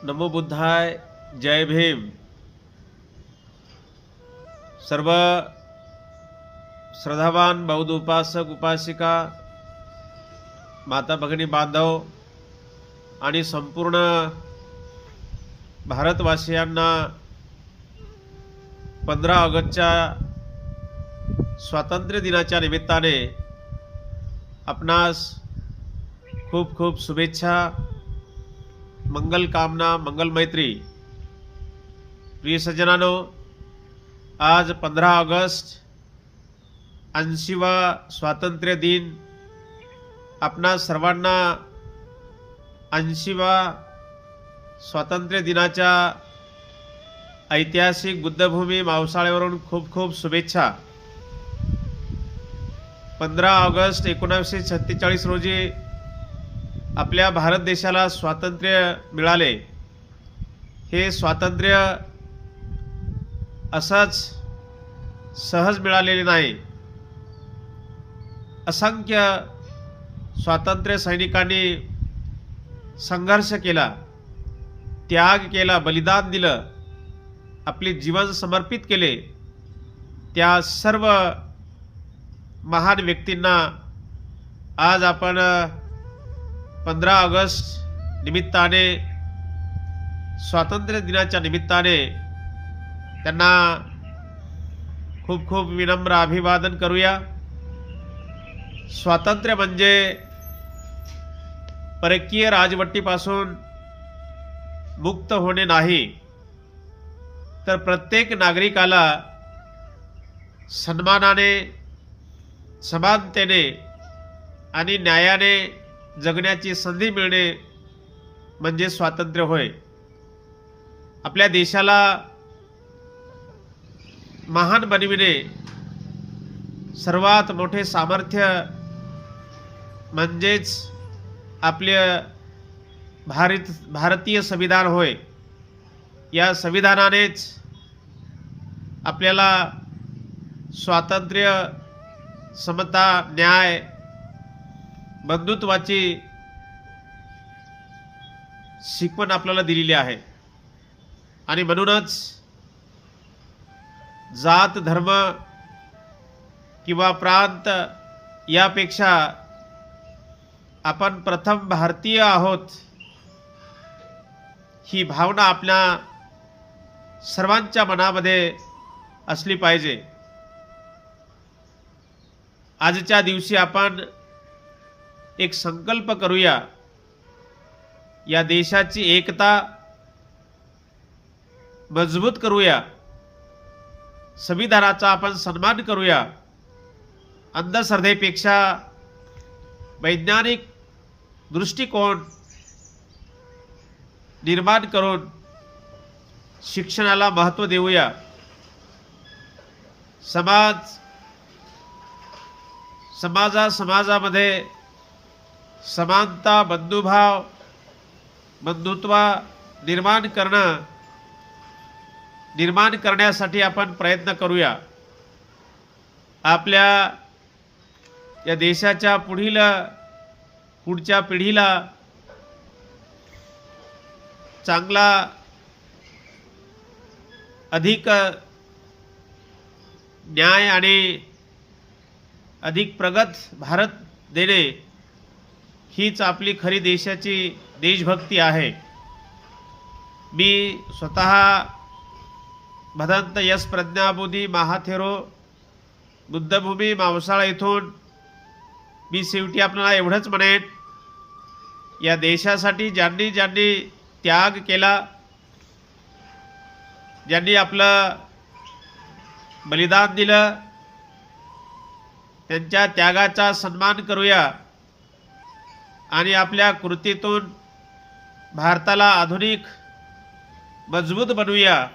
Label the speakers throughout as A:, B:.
A: नमो बुद्धाय, जय भीम। सर्व श्रद्धावान बौद्ध उपासक उपासिका, माता भगिनी बांधव आणि संपूर्ण भारतवासियांना 15 ऑगस्टच्या स्वातंत्र्य दिनाच्या निमित्ताने आपणास खूप खूप शुभेच्छा, मंगल कामना, मंगल मैत्री। प्रिय सज्जनांनो, आज 15 ऑगस्ट 80वा स्वातंत्र्य दिन। आपणा सर्वांना 80वा स्वातंत्र्य दिनाच्या ऐतिहासिक बुद्धभूमी मावसाळ्यावरून खूप खूप शुभेच्छा। 15 ऑगस्ट 1946 रोजी आपल्या भारत देशाला स्वातंत्र्य मिळाले। हे स्वातंत्र्य असंच सहज मिळालेले नाही। असंख्य स्वातंत्र्य सैनिकांनी संघर्ष केला, त्याग केला, बलिदान दिलं, आपले जीवन समर्पित केले। त्या सर्व महान व्यक्तींना आज आपण 15 ऑगस्ट निमित्ताने, स्वातंत्र्य दिनाच्या निमित्ताने त्यांना खूप खूप विनम्र अभिवादन करूया। स्वातंत्र्य म्हणजे परकीय राजवटीपासून मुक्त होणे नाही, तर प्रत्येक नागरिकाला सन्मानाने, समानतेने आणि न्यायाने जगण्याची संधी मिळणे म्हणजे स्वातंत्र्य होय। आपल्या देशाला महान बनविणे सर्वात मोठे सामर्थ्य म्हणजेच आपले भारतीय संविधान होय। या संविधानानेच आपल्याला स्वातंत्र्य, समता, न्याय, बंधुत्वाची शिकवण आपल्याला दिलेली आहे। आणि म्हणूनच जात, धर्म किंवा प्रांत यापेक्षा आपण प्रथम भारतीय आहोत, ही भावना आपल्या सर्वांच्या मनामध्ये असली पाहिजे। आजच्या दिवशी आपण एक संकल्प करूया, या देशाची एकता मजबूत करूया, संविधानाचा आपण सन्मान करूया, अंधश्रद्धेपेक्षा वैज्ञानिक दृष्टिकोन निर्माण करून शिक्षणाला महत्त्व देऊया। समाजामध्ये समानता, बंधुभाव, बंधुत्व निर्माण करण्यासाठी आपण प्रयत्न करूया। आपल्या या देशाच्या पुढच्या पिढीला चांगला, अधिक न्याय आणि अधिक प्रगत भारत देणे हीच आपली खरी देशाची देशभक्ती आहे। मी स्वतः भदंत यश प्रज्ञाबोधी महाथेरो बुद्धभूमी मावसाळा इथून मी शेवटी आपल्याला एवढंच म्हणेन, या देशासाठी ज्यांनी ज्यांनी त्याग केला, ज्यांनी आपलं बलिदान दिलं, त्यांच्या त्यागाचा सन्मान करूया आणि आपल्या कृतीतून भारताला आधुनिक, मजबूत बनवूया।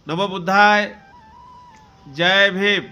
A: नमो बुद्धाय, जय भीम।